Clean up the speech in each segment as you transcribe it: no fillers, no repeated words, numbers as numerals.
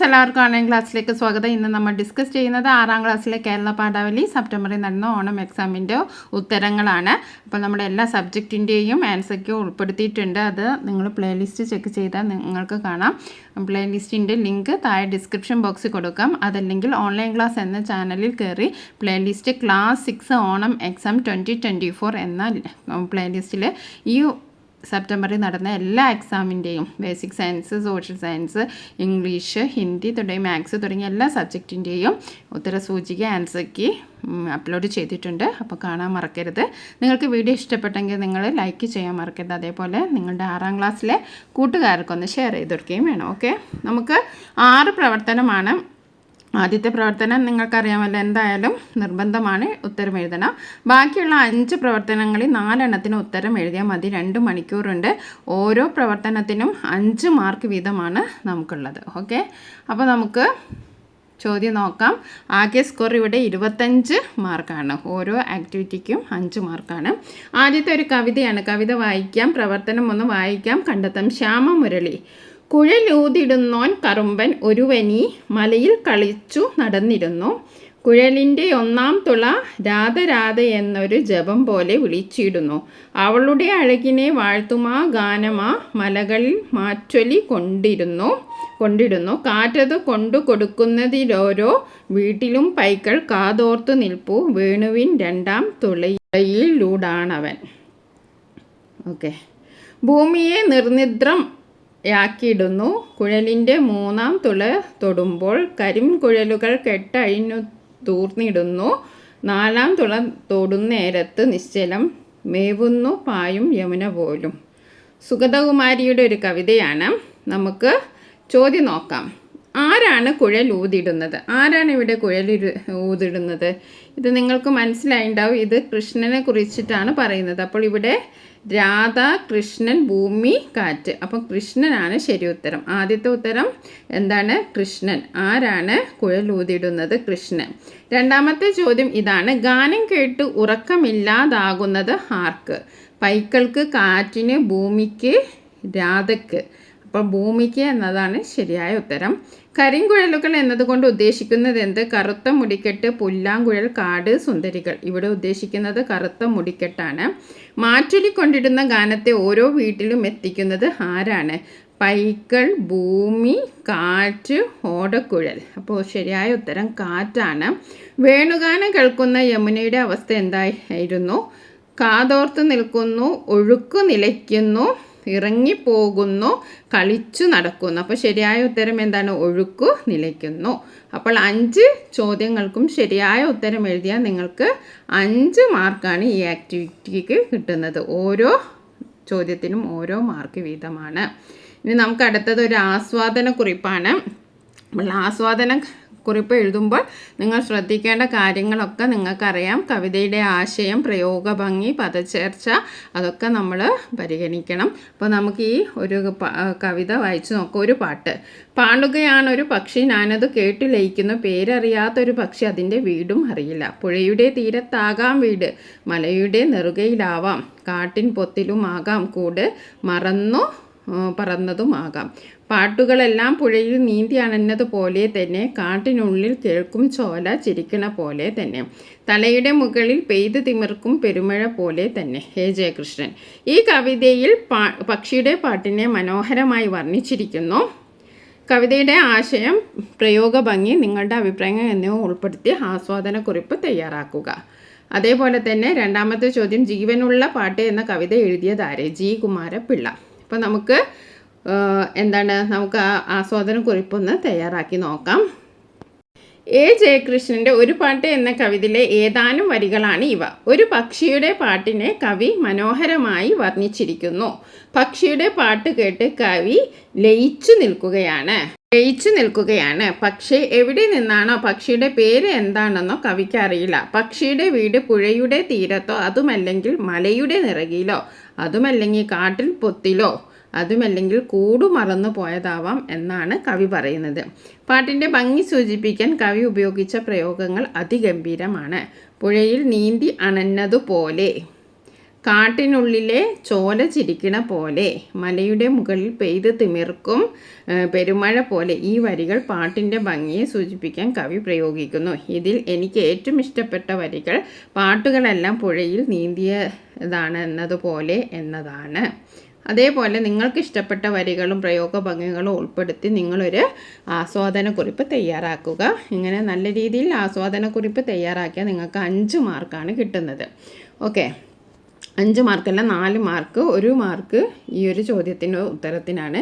Friends, എല്ലാവർക്കും online ക്ലാസ്സിലേക്ക് സ്വാഗതം. ഇന്ന് നമ്മൾ ഡിസ്കസ് ചെയ്യുന്നത് 6ാം ക്ലാസ്സിലെ കേരള പാഠാവലി സെപ്റ്റംബറിൽ നടന്ന ഓണം എക്സാമിൻ്റെ ഉത്തരങ്ങളാണ്. അപ്പോൾ നമ്മുടെ എല്ലാ സബ്ജക്റ്റിൻ്റെയും ആൻസർക്ക് ഉൾപ്പെടുത്തിയിട്ടുണ്ട്. അത് നിങ്ങൾ പ്ലേലിസ്റ്റ് ചെക്ക് ചെയ്താൽ നിങ്ങൾക്ക് കാണാം. പ്ലേലിസ്റ്റിൻ്റെ ലിങ്ക് താഴെ ഡിസ്ക്രിപ്ഷൻ ബോക്സിൽ കൊടുക്കാം. അതല്ലെങ്കിൽ ഓൺലൈൻ ക്ലാസ് എന്ന ചാനലിൽ കയറി പ്ലേലിസ്റ്റ് ക്ലാസ് 6 ഓണം എക്സാം 2024 എന്ന പ്ലേലിസ്റ്റിൽ ഈ സെപ്റ്റംബറിൽ നടന്ന എല്ലാ എക്സാമിൻ്റെയും basic science, social science, English, Hindi തുടങ്ങിയ മാത്സ് തുടങ്ങിയ എല്ലാ സബ്ജക്റ്റിൻ്റെയും ഉത്തരസൂചിക ആൻസർക്ക് അപ്ലോഡ് ചെയ്തിട്ടുണ്ട്. അപ്പോൾ കാണാൻ മറക്കരുത്. നിങ്ങൾക്ക് വീഡിയോ ഇഷ്ടപ്പെട്ടെങ്കിൽ നിങ്ങൾ ലൈക്ക് ചെയ്യാൻ മറക്കരുത്. അതേപോലെ നിങ്ങളുടെ 6ാം ക്ലാസ്സിലെ കൂട്ടുകാർക്കൊന്ന് ഷെയർ ചെയ്ത് കൊടുക്കുകയും വേണം. ഓക്കെ, നമുക്ക് 6 പ്രവർത്തനമാണ്. ആദ്യത്തെ പ്രവർത്തനം നിങ്ങൾക്കറിയാമല്ലോ, എന്തായാലും നിർബന്ധമാണ്, ഉത്തരം എഴുതണം. ബാക്കിയുള്ള 5 പ്രവർത്തനങ്ങളിൽ 4 എണ്ണത്തിന് ഉത്തരം എഴുതിയാൽ മതി. 2 മണിക്കൂറുണ്ട്. ഓരോ പ്രവർത്തനത്തിനും 5 മാർക്ക് വീതമാണ് നമുക്കുള്ളത്. ഓക്കെ, അപ്പോൾ നമുക്ക് ചോദ്യം നോക്കാം. ആകെ സ്കോർ ഇവിടെ 25 മാർക്കാണ്. ഓരോ ആക്ടിവിറ്റിക്കും 5 മാർക്കാണ്. ആദ്യത്തെ ഒരു കവിതയാണ്. കവിത വായിക്കാം, പ്രവർത്തനം ഒന്ന് വായിക്കാം. കണ്ടെത്താം. ശ്യാമമുരളി. കുഴലൂതിടുന്നോൻ കറുമ്പൻ ഒരുവനി മലയിൽ കളിച്ചു നടന്നിരുന്നു. കുഴലിൻ്റെ 1-ാം തുള രാധ രാധ എന്നൊരു ജപം പോലെ വിളിച്ചിടുന്നു. അവളുടെ അഴകിനെ വാഴ്ത്തുമാ ഗാനമാ മലകളിൽ മാറ്റൊലി കൊണ്ടിടുന്നു. കാറ്റത് കൊണ്ടു കൊടുക്കുന്നതിലോരോ വീട്ടിലും പൈക്കൾ കാതോർത്തു നിൽപ്പു. വേണുവിൻ 2-ാം തുളയിലൂടാണവൻ. ഓക്കെ, ഭൂമിയെ നിർനിദ്രം യാക്കിയിടുന്നു. കുഴലിൻ്റെ 3-ാം തുള തൊടുമ്പോൾ കരിംകുഴലുകൾ കെട്ടഴിഞ്ഞു തൂർന്നിടുന്നു. 4-ാം തുള തൊടുന്നേരത്ത് നിശ്ചലം മേവുന്നു പായും യമുന പോലും. സുഗതകുമാരിയുടെ ഒരു കവിതയാണ്. നമുക്ക് ചോദ്യം നോക്കാം. ആരാണ് കുഴൽ ഊതിടുന്നത്? ആരാണ് ഇവിടെ കുഴൽ ഊതിടുന്നത്? ഇത് നിങ്ങൾക്ക് മനസ്സിലായിട്ടുണ്ടാവും. ഇത് കൃഷ്ണനെ കുറിച്ചിട്ടാണ് പറയുന്നത്. അപ്പോൾ ഇവിടെ രാധ, കൃഷ്ണൻ, ഭൂമി, കാറ്റ്. അപ്പം കൃഷ്ണനാണ് ശരി ഉത്തരം. ആദ്യത്തെ ഉത്തരം എന്താണ്? കൃഷ്ണൻ. ആരാണ് കുഴൽ ഊതിടുന്നത്? കൃഷ്ണൻ. രണ്ടാമത്തെ ചോദ്യം ഇതാണ്. ഗാനം കേട്ട് ഉറക്കമില്ലാതാകുന്നത് ആർക്ക്? പൈക്കൾക്ക്, കാറ്റിന്, ഭൂമിക്ക്, രാധയ്ക്ക്. അപ്പോൾ ഭൂമിക്ക് എന്നതാണ് ശരിയായ ഉത്തരം. കരിങ്കുഴലുകൾ എന്നതുകൊണ്ട് ഉദ്ദേശിക്കുന്നത് എന്ത്? കറുത്ത മുടിക്കെട്ട്, പുല്ലാങ്കുഴൽ, കാട്, സുന്ദരികൾ. ഇവിടെ ഉദ്ദേശിക്കുന്നത് കറുത്ത മുടിക്കെട്ടാണ്. മാറ്റൊലിക്കൊണ്ടിടുന്ന ഗാനത്തെ ഓരോ വീട്ടിലും എത്തിക്കുന്നത് ആരാണ്? പൈക്കൾ, ഭൂമി, കാറ്റ്, ഓടക്കുഴൽ. അപ്പോൾ ശരിയായ ഉത്തരം കാറ്റാണ്. വേണുഗാനം കേൾക്കുന്ന യമുനയുടെ അവസ്ഥ എന്തായിരുന്നു? കാതോർത്ത് നിൽക്കുന്നു, ഒഴുക്കു നിലയ്ക്കുന്നു, ഇറങ്ങിപ്പോകുന്നു, കളിച്ചു നടക്കുന്നു. അപ്പോൾ ശരിയായ ഉത്തരം എന്താണ്? ഒഴുക്കു നിലയ്ക്കുന്നു. അപ്പോൾ 5 ചോദ്യങ്ങൾക്കും ശരിയായ ഉത്തരം എഴുതിയാൽ നിങ്ങൾക്ക് 5 മാർക്കാണ് ഈ ആക്ടിവിറ്റിക്ക് കിട്ടുന്നത്. ഓരോ ചോദ്യത്തിനും ഓരോ മാർക്ക് വീതമാണ്. ഇനി നമുക്ക് അടുത്തത് ഒരു ആസ്വാദനക്കുറിപ്പാണ്. കുറിപ്പ് എഴുതുമ്പോൾ നിങ്ങൾ ശ്രദ്ധിക്കേണ്ട കാര്യങ്ങളൊക്കെ നിങ്ങൾക്കറിയാം. കവിതയുടെ ആശയം, പ്രയോഗഭംഗി, പദചേർച്ച, അതൊക്കെ നമ്മൾ പരിഗണിക്കണം. അപ്പോൾ നമുക്ക് ഈ ഒരു കവിത വായിച്ചു നോക്കാം. ഒരു പാട്ട്. പാടുകയാണൊരു പക്ഷി, ഞാനത് കേട്ടു ലയിക്കുന്നു. പേരറിയാത്തൊരു പക്ഷി, അതിൻ്റെ വീടും അറിയില്ല. പുഴയുടെ തീരത്താകാം വീട്, മലയുടെ നെറുകയിലാവാം, കാട്ടിൻ പൊത്തിലുമാകാം കൂട്, പറന്നതുമാകാം. പാട്ടുകളെല്ലാം പുഴയിൽ നീന്തി അണഞ്ഞതുപോലെ തന്നെ, കാട്ടിനുള്ളിൽ കേൾക്കും ചോല ചിരിക്കണ പോലെ തന്നെ, തലയുടെ മുകളിൽ പെയ്ത് തിമിർക്കും പെരുമഴ പോലെ തന്നെ. ഹേ ജയകൃഷ്ണൻ. ഈ കവിതയിൽ പക്ഷിയുടെ പാട്ടിനെ മനോഹരമായി വർണ്ണിച്ചിരിക്കുന്നു. കവിതയുടെ ആശയം, പ്രയോഗഭംഗി, നിങ്ങളുടെ അഭിപ്രായങ്ങൾ എന്നിവ ഉൾപ്പെടുത്തി ആസ്വാദനക്കുറിപ്പ് തയ്യാറാക്കുക. അതേപോലെ തന്നെ രണ്ടാമത്തെ ചോദ്യം, ജീവനുള്ള പാട്ട് എന്ന കവിത എഴുതിയതാരെ? ജി കുമാരപിള്ള. അപ്പോൾ നമുക്ക് നമുക്ക് ആസ്വാദനക്കുറിപ്പൊന്ന് തയ്യാറാക്കി നോക്കാം. എ ജയകൃഷ്ണൻ്റെ ഒരു പാട്ട് എന്ന കവിതയിലെ ഏതാനും വരികളാണ് ഇവ. ഒരു പക്ഷിയുടെ പാട്ടിനെ കവി മനോഹരമായി വർണ്ണിച്ചിരിക്കുന്നു. പക്ഷിയുടെ പാട്ട് കേട്ട് കവി ലയിച്ചു നിൽക്കുകയാണ്. പക്ഷേ എവിടെ നിന്നാണോ, പക്ഷിയുടെ പേര് എന്താണെന്നോ കവിക്ക് അറിയില്ല. പക്ഷിയുടെ വീട് പുഴയുടെ തീരത്തോ, അതുമല്ലെങ്കിൽ മലയുടെ നിറകിലോ, അതുമല്ലെങ്കിൽ കാട്ടിൽ പൊത്തിലോ, അതുമല്ലെങ്കിൽ കൂടു മറന്നു പോയതാവാം എന്നാണ് കവി പറയുന്നത്. പാട്ടിൻ്റെ ഭംഗി സൂചിപ്പിക്കാൻ കവി ഉപയോഗിച്ച പ്രയോഗങ്ങൾ അതിഗംഭീരമാണ്. പുഴയിൽ നീന്തി അണഞ്ഞതുപോലെ, കാട്ടിനുള്ളിലെ ചോല ചിരിക്കണ പോലെ മലയുടെ മുകളിൽ പെയ്ത് തിമിർക്കും പെരുമഴ പോലെ ഈ വരികൾ പാട്ടിൻ്റെ ഭംഗിയെ സൂചിപ്പിക്കാൻ കവി പ്രയോഗിക്കുന്നു. ഇതിൽ എനിക്ക് ഏറ്റവും ഇഷ്ടപ്പെട്ട വരികൾ പാട്ടുകളെല്ലാം പുഴയിൽ നീന്തിയതാണ് എന്നതുപോലെ എന്നതാണ്. അതേപോലെ നിങ്ങൾക്ക് ഇഷ്ടപ്പെട്ട വരികളും പ്രയോഗ ഭംഗികളും ഉൾപ്പെടുത്തി നിങ്ങളൊരു ആസ്വാദനക്കുറിപ്പ് തയ്യാറാക്കുക. ഇങ്ങനെ നല്ല രീതിയിൽ ആസ്വാദനക്കുറിപ്പ് തയ്യാറാക്കിയാൽ നിങ്ങൾക്ക് 5 മാർക്കാണ് കിട്ടുന്നത്. Okay, 5 മാർക്കല്ല 4 mark. 1 മാർക്ക് ഈ ഒരു ചോദ്യത്തിൻ്റെ ഉത്തരത്തിനാണ്.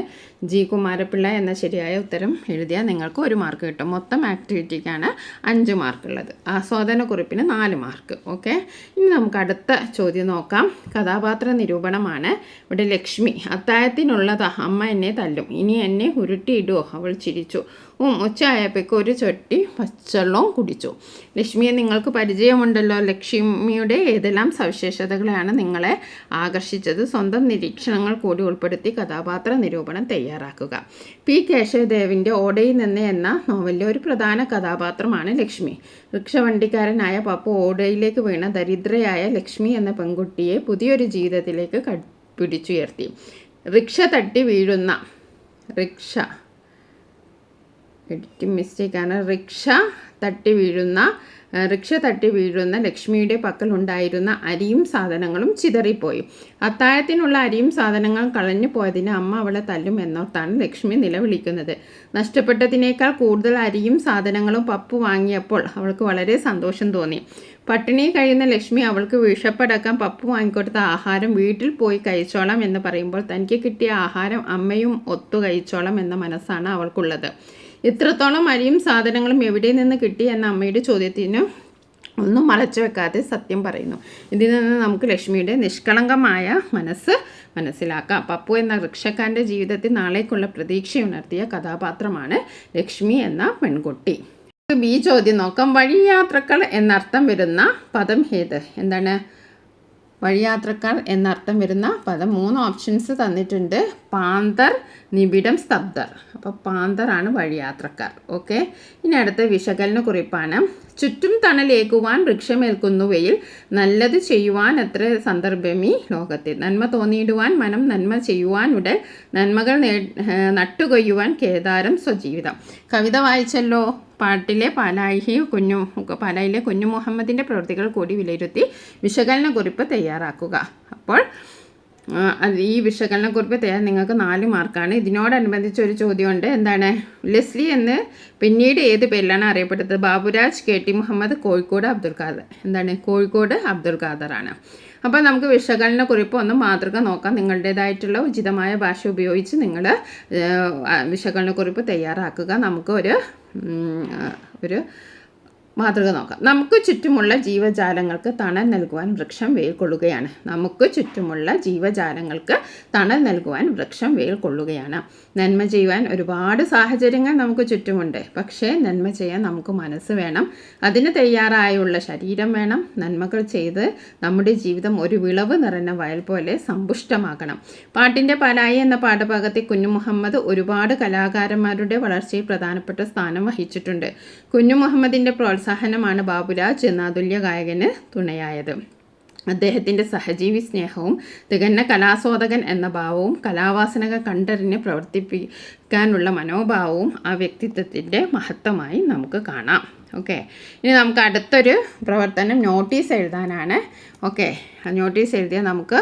ജി കുമാരപിള്ള എന്ന ശരിയായ ഉത്തരം എഴുതിയാൽ നിങ്ങൾക്ക് 1 മാർക്ക് കിട്ടും. മൊത്തം ആക്ടിവിറ്റിക്കാണ് 5 മാർക്കുള്ളത്. ആസ്വാദനക്കുറിപ്പിന് 4 മാർക്ക്. ഓക്കെ, ഇനി നമുക്ക് അടുത്ത ചോദ്യം നോക്കാം. കഥാപാത്ര നിരൂപണമാണ്. ഇവിടെ ലക്ഷ്മി: അത്താഴത്തിനുള്ളതാ, അമ്മ എന്നെ തല്ലും, ഇനി എന്നെ ഉരുട്ടിയിടുമോ, അവൾ ചിരിച്ചു. ഉച്ചയായപ്പോഴേക്ക് ഒരു ചൊട്ടി പച്ചവെള്ളവും കുടിച്ചു. ലക്ഷ്മിയെ നിങ്ങൾക്ക് പരിചയമുണ്ടല്ലോ. ലക്ഷ്മിയുടെ ഏതെല്ലാം സവിശേഷതകളാണ് നിങ്ങളെ ആകർഷിച്ചത്? സ്വന്തം നിരീക്ഷണങ്ങൾ കൂടി ഉൾപ്പെടുത്തി കഥാപാത്ര നിരൂപണം തയ്യാറാക്കുക. പി കേശവദേവിൻ്റെ ഓടയിൽ നിന്ന് എന്ന നോവലിലെ ഒരു പ്രധാന കഥാപാത്രമാണ് ലക്ഷ്മി. റിക്ഷവണ്ടിക്കാരനായ പപ്പു ഓടയിലേക്ക് വീണ ദരിദ്രയായ ലക്ഷ്മി എന്ന പെൺകുട്ടിയെ പുതിയൊരു ജീവിതത്തിലേക്ക് പിടിച്ചുയർത്തി. റിക്ഷ തട്ടി വീഴുന്ന ലക്ഷ്മിയുടെ പക്കലുണ്ടായിരുന്ന അരിയും സാധനങ്ങളും ചിതറിപ്പോയി. അത്താഴത്തിനുള്ള അരിയും സാധനങ്ങളും കളഞ്ഞു പോയതിന് അമ്മ അവളെ തല്ലും എന്നോർത്താണ് ലക്ഷ്മി നിലവിളിക്കുന്നത്. നഷ്ടപ്പെട്ടതിനേക്കാൾ കൂടുതൽ അരിയും സാധനങ്ങളും പപ്പു വാങ്ങിയപ്പോൾ അവൾക്ക് വളരെ സന്തോഷം തോന്നി. പട്ടിണി കഴിയുന്ന ലക്ഷ്മി അവൾക്ക് വിശപ്പടക്കാൻ പപ്പു വാങ്ങിക്കൊടുത്ത ആഹാരം വീട്ടിൽ പോയി കഴിച്ചോളാം എന്ന് പറയുമ്പോൾ തനിക്ക് കിട്ടിയ ആഹാരം അമ്മയും ഒത്തു കഴിച്ചോളാം എന്ന മനസ്സാണ് അവൾക്കുള്ളത്. ഇത്രത്തോളം അരിയും സാധനങ്ങളും എവിടെ നിന്ന് കിട്ടി എന്ന അമ്മയുടെ ചോദ്യത്തിന് ഒന്നും മറച്ചു വെക്കാതെ സത്യം പറയുന്നു. ഇതിൽ നിന്ന് നമുക്ക് ലക്ഷ്മിയുടെ നിഷ്കളങ്കമായ മനസ്സിലാക്കാം. പപ്പു എന്ന റിക്ഷക്കാരൻ്റെ ജീവിതത്തിൽ നാളേക്കുള്ള പ്രതീക്ഷയുണർത്തിയ കഥാപാത്രമാണ് ലക്ഷ്മി എന്ന പെൺകുട്ടി. ബി ചോദ്യം നോക്കാം. വഴിയാത്രക്കാർ എന്നർത്ഥം വരുന്ന പദം ഏത്? എന്താണ് വഴിയാത്രക്കാർ എന്നർത്ഥം വരുന്ന പദം? 3 ഓപ്ഷൻസ് തന്നിട്ടുണ്ട്. പാന്തർ, നിബിഡം, സ്തബ്ധർ. അപ്പോൾ പാന്തറാണ് വഴിയാത്രക്കാർ. ഓക്കെ, ഇനി അടുത്ത വിശകലന കുറിപ്പാണ്. ചുറ്റും തണലേക്കുവാൻ വൃക്ഷമേൽക്കുന്നുവയിൽ നല്ലത് ചെയ്യുവാൻ എത്ര സന്ദർഭമീ ലോകത്തിൽ. നന്മ തോന്നിയിടുവാൻ മനം, നന്മ ചെയ്യുവാൻ ഉടൽ, നന്മകൾ നട്ടുകൊയ്യുവാൻ കേദാരം സ്വജീവിതം. കവിത വായിച്ചല്ലോ. പാട്ടിലെ പാലായിലെ കുഞ്ഞു മുഹമ്മദിൻ്റെ പ്രവൃത്തികൾ കൂടി വിലയിരുത്തി വിശകലന കുറിപ്പ് തയ്യാറാക്കുക. അപ്പോൾ ഈ വിശകലനക്കുറിപ്പ് തയ്യാറാൻ നിങ്ങൾക്ക് 4 മാർക്കാണ്. ഇതിനോടനുബന്ധിച്ച് ഒരു ചോദ്യമുണ്ട്. എന്താണ്? ലെസ്ലി എന്ന് പിന്നീട് ഏത് പേരിലാണ് അറിയപ്പെട്ടത്? ബാബുരാജ്, KT മുഹമ്മദ്, കോഴിക്കോട് അബ്ദുൽ ഖാദർ. എന്താണ്? കോഴിക്കോട് അബ്ദുൽ ഖാദറാണ്. അപ്പോൾ നമുക്ക് വിശകലനക്കുറിപ്പ് ഒന്ന് മാതൃക നോക്കാം. നിങ്ങളുടേതായിട്ടുള്ള ഉചിതമായ ഭാഷ ഉപയോഗിച്ച് നിങ്ങൾ വിശകലനക്കുറിപ്പ് തയ്യാറാക്കുക. നമുക്ക് ഒരു മാതൃക നോക്കാം. നമുക്ക് ചുറ്റുമുള്ള ജീവജാലങ്ങൾക്ക് തണൽ നൽകുവാൻ വൃക്ഷം വേൽ കൊള്ളുകയാണ്. നന്മ ചെയ്യുവാൻ ഒരുപാട് സാഹചര്യങ്ങൾ നമുക്ക് ചുറ്റുമുണ്ട്. പക്ഷേ നന്മ ചെയ്യാൻ നമുക്ക് മനസ്സ് വേണം, അതിന് തയ്യാറായുള്ള ശരീരം വേണം. നന്മകൾ ചെയ്ത് നമ്മുടെ ജീവിതം ഒരു വിളവ് നിറഞ്ഞ വയൽ പോലെ സമ്പുഷ്ടമാക്കണം. പാട്ടിൻ്റെ പാലായി എന്ന പാഠഭാഗത്തിൽ കുഞ്ഞു മുഹമ്മദ് ഒരുപാട് കലാകാരന്മാരുടെ വളർച്ചയിൽ പ്രധാനപ്പെട്ട സ്ഥാനം വഹിച്ചിട്ടുണ്ട്. കുഞ്ഞു മുഹമ്മദിൻ്റെ പ്രോത്സാഹനമാണ് ബാബുരാജ് എന്ന അതുല്യ ഗായകന് തുണയായത്. അദ്ദേഹത്തിൻ്റെ സഹജീവി സ്നേഹവും തികഞ്ഞ കലാസ്വാദകൻ എന്ന ഭാവവും കലാവാസനകൾ കണ്ടറിഞ്ഞ് പ്രവർത്തിപ്പിക്കാനുള്ള മനോഭാവവും ആ വ്യക്തിത്വത്തിൻ്റെ മഹത്വമായി നമുക്ക് കാണാം. ഓക്കെ, ഇനി നമുക്ക് അടുത്തൊരു പ്രവർത്തനം നോട്ടീസ് എഴുതാനാണ്. ഓക്കെ, നോട്ടീസ് എഴുതിയാൽ നമുക്ക്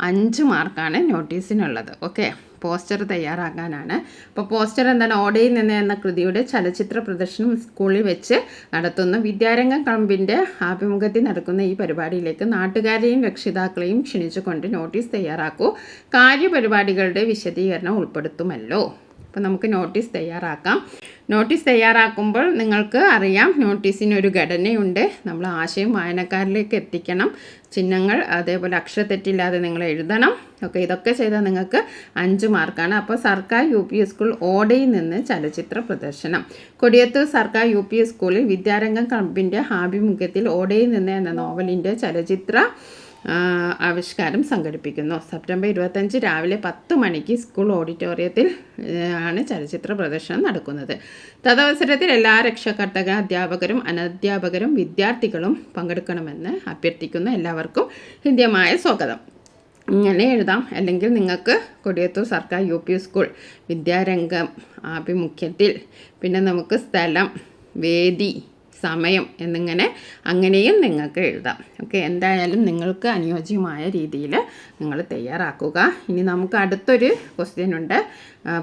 5 മാർക്കാണ് നോട്ടീസിനുള്ളത്. Okay, poster തയ്യാറാക്കാനാണ്. അപ്പോൾ പോസ്റ്റർ എന്താണ്? ഓടയിൽ നിന്ന് എന്ന കൃതിയുടെ ചലച്ചിത്ര പ്രദർശനം സ്കൂളിൽ വെച്ച് നടത്തുന്നു. വിദ്യാരംഗം ക്ലബിൻ്റെ ആഭിമുഖ്യത്തിൽ നടക്കുന്ന ഈ പരിപാടിയിലേക്ക് നാട്ടുകാരെയും രക്ഷിതാക്കളെയും ക്ഷണിച്ചുകൊണ്ട് നോട്ടീസ് തയ്യാറാക്കൂ. കാര്യപരിപാടികളുടെ വിശദീകരണം ഉൾപ്പെടുത്തുമല്ലോ. അപ്പോൾ നമുക്ക് നോട്ടീസ് തയ്യാറാക്കാം. നോട്ടീസ് തയ്യാറാക്കുമ്പോൾ നിങ്ങൾക്ക് അറിയാം, നോട്ടീസിനൊരു ഘടനയുണ്ട്. നമ്മൾ ആശയം വായനക്കാരിലേക്ക് എത്തിക്കണം. ചിഹ്നങ്ങൾ അതേപോലെ അക്ഷരത്തെറ്റില്ലാതെ നിങ്ങൾ എഴുതണം. ഓക്കെ, ഇതൊക്കെ ചെയ്താൽ നിങ്ങൾക്ക് 5 മാർക്കാണ്. അപ്പോൾ സർക്കാർ UP സ്കൂൾ ഓടയിൽ നിന്ന് ചലച്ചിത്ര പ്രദർശനം. കൊടിയത്തൂർ സർക്കാർ UP സ്കൂളിൽ വിദ്യാരംഗം ക്ലബിൻ്റെ ആഭിമുഖ്യത്തിൽ ഓടയിൽ നിന്ന് എന്ന നോവലിൻ്റെ ചലച്ചിത്ര ആവിഷ്കാരം സംഘടിപ്പിക്കുന്നു. സെപ്റ്റംബർ 25 രാവിലെ 10 മണിക്ക് സ്കൂൾ ഓഡിറ്റോറിയത്തിൽ ആണ് ചലച്ചിത്ര പ്രദർശനം നടക്കുന്നത്. തദവസരത്തിൽ എല്ലാ രക്ഷകർത്താക്കളും, അധ്യാപകരും അനധ്യാപകരും വിദ്യാർത്ഥികളും പങ്കെടുക്കണമെന്ന് അഭ്യർത്ഥിക്കുന്നു. എല്ലാവർക്കും ഹൃദ്യമായ സ്വാഗതം. ഇങ്ങനെ എഴുതാം. അല്ലെങ്കിൽ നിങ്ങൾക്ക് കൊടിയത്തൂർ സർക്കാർ UP സ്കൂൾ വിദ്യാരംഗം ആഭിമുഖ്യത്തിൽ, പിന്നെ നമുക്ക് സ്ഥലം, വേദി, സമയം എന്നിങ്ങനെ അങ്ങനെയും നിങ്ങൾക്ക് എഴുതാം. ഓക്കെ, എന്തായാലും നിങ്ങൾക്ക് അനുയോജ്യമായ രീതിയിൽ നിങ്ങൾ തയ്യാറാക്കുക. ഇനി നമുക്ക് അടുത്തൊരു ക്വസ്റ്റ്യൻ ഉണ്ട്.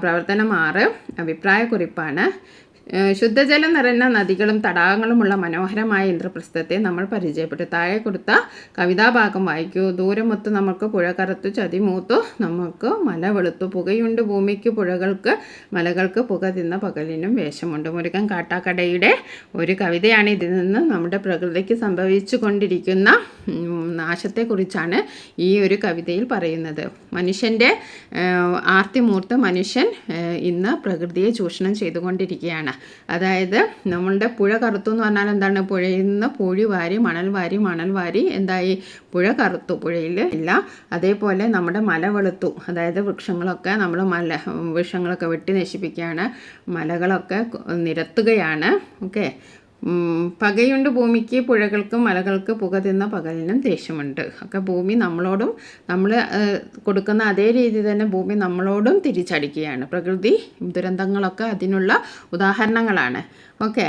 പ്രവർത്തനം 6 അഭിപ്രായക്കുറിപ്പാണ്. ശുദ്ധജലം നിറഞ്ഞ നദികളും തടാകങ്ങളുമുള്ള മനോഹരമായ ഇന്ദ്രപ്രസ്ഥത്തെ നമ്മൾ പരിചയപ്പെട്ടു. താഴെ കൊടുത്ത കവിതാഭാഗം വായിക്കൂ. ദൂരമൊത്ത് നമുക്ക് പുഴ കറുത്തു ചതിമൂത്തു നമുക്ക് മല വെളുത്തു, പുകയുണ്ട് ഭൂമിക്ക് പുഴകൾക്ക് മലകൾക്ക് പുക തിന്ന പകലിനും വേഷമുണ്ട്. മുരുകൻ കാട്ടാക്കടയുടെ ഒരു കവിതയാണ്. ഇതിൽ നിന്ന് നമ്മുടെ പ്രകൃതിക്ക് സംഭവിച്ചു കൊണ്ടിരിക്കുന്ന നാശത്തെക്കുറിച്ചാണ് ഈ ഒരു കവിതയിൽ പറയുന്നത്. മനുഷ്യൻ്റെ ആർത്തിമൂർത്ത് മനുഷ്യൻ ഇന്ന് പ്രകൃതിയെ ചൂഷണം ചെയ്തുകൊണ്ടിരിക്കുകയാണ്. അതായത് നമ്മളുടെ പുഴ കറുത്തു എന്ന് പറഞ്ഞാൽ എന്താണ്? പുഴയിൽ നിന്ന് പൂഴി വാരി മണൽ വാരി എന്തായി? പുഴ കറുത്തു, പുഴയിൽ ഇല്ല. അതേപോലെ നമ്മുടെ മല വെളുത്തു, അതായത് വൃക്ഷങ്ങളൊക്കെ വെട്ടി നശിപ്പിക്കുകയാണ്, മലകളൊക്കെ നിരത്തുകയാണ്. ഓക്കെ, പകയുണ്ട് ഭൂമിക്ക് പുഴകൾക്കും മലകൾക്ക് പുക തിന്ന പകലിനും ദേഷ്യമുണ്ട്. ഒക്കെ ഭൂമി നമ്മളോടും, നമ്മൾ കൊടുക്കുന്ന അതേ രീതി തന്നെ ഭൂമി നമ്മളോടും തിരിച്ചടിക്കുകയാണ്. പ്രകൃതി ദുരന്തങ്ങളൊക്കെ അതിനുള്ള ഉദാഹരണങ്ങളാണ്. ഓക്കെ,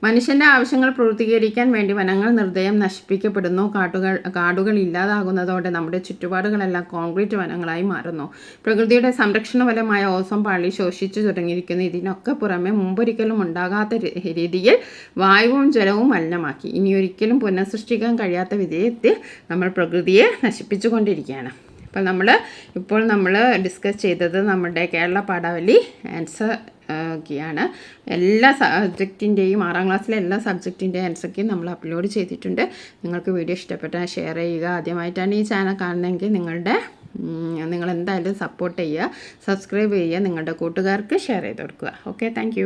മനുഷ്യൻ്റെ ആവശ്യങ്ങൾ പൂർത്തീകരിക്കാൻ വേണ്ടി വനങ്ങൾ നിർദ്ദയം നശിപ്പിക്കപ്പെടുന്നു. കാടുകൾ ഇല്ലാതാകുന്നതോടെ നമ്മുടെ ചുറ്റുപാടുകളെല്ലാം കോൺക്രീറ്റ് വനങ്ങളായി മാറുന്നു. പ്രകൃതിയുടെ സംരക്ഷണ ഫലമായ ഓസോൺ പാളി ശോഷിച്ചു തുടങ്ങിയിരിക്കുന്നു. ഇതിനൊക്കെ പുറമെ മുമ്പൊരിക്കലും ഉണ്ടാകാത്ത രീതിയിൽ വായുവും ജലവും മലിനമാക്കി. ഇനിയൊരിക്കലും പുനഃസൃഷ്ടിക്കാൻ കഴിയാത്ത വിധത്തിൽ നമ്മൾ പ്രകൃതിയെ നശിപ്പിച്ചുകൊണ്ടിരിക്കുകയാണ്. ഇപ്പോൾ നമ്മൾ ഡിസ്കസ് ചെയ്തത് നമ്മുടെ കേരള പാഠാവലി ആൻസർ ഒക്കെയാണ്. എല്ലാ സബ്ജക്റ്റിൻ്റെയും 6ാം ക്ലാസ്സിലെ എല്ലാ സബ്ജക്റ്റിൻ്റെ ആൻസറൊക്കെയും നമ്മൾ അപ്ലോഡ് ചെയ്തിട്ടുണ്ട്. നിങ്ങൾക്ക് വീഡിയോ ഇഷ്ടപ്പെട്ടാൽ ഷെയർ ചെയ്യുക. ആദ്യമായിട്ടാണ് ഈ ചാനൽ കാണുന്നതെങ്കിൽ നിങ്ങൾ എന്തായാലും സപ്പോർട്ട് ചെയ്യുക, സബ്സ്ക്രൈബ് ചെയ്യുക, നിങ്ങളുടെ കൂട്ടുകാർക്ക് ഷെയർ ചെയ്ത് കൊടുക്കുക. Okay, thank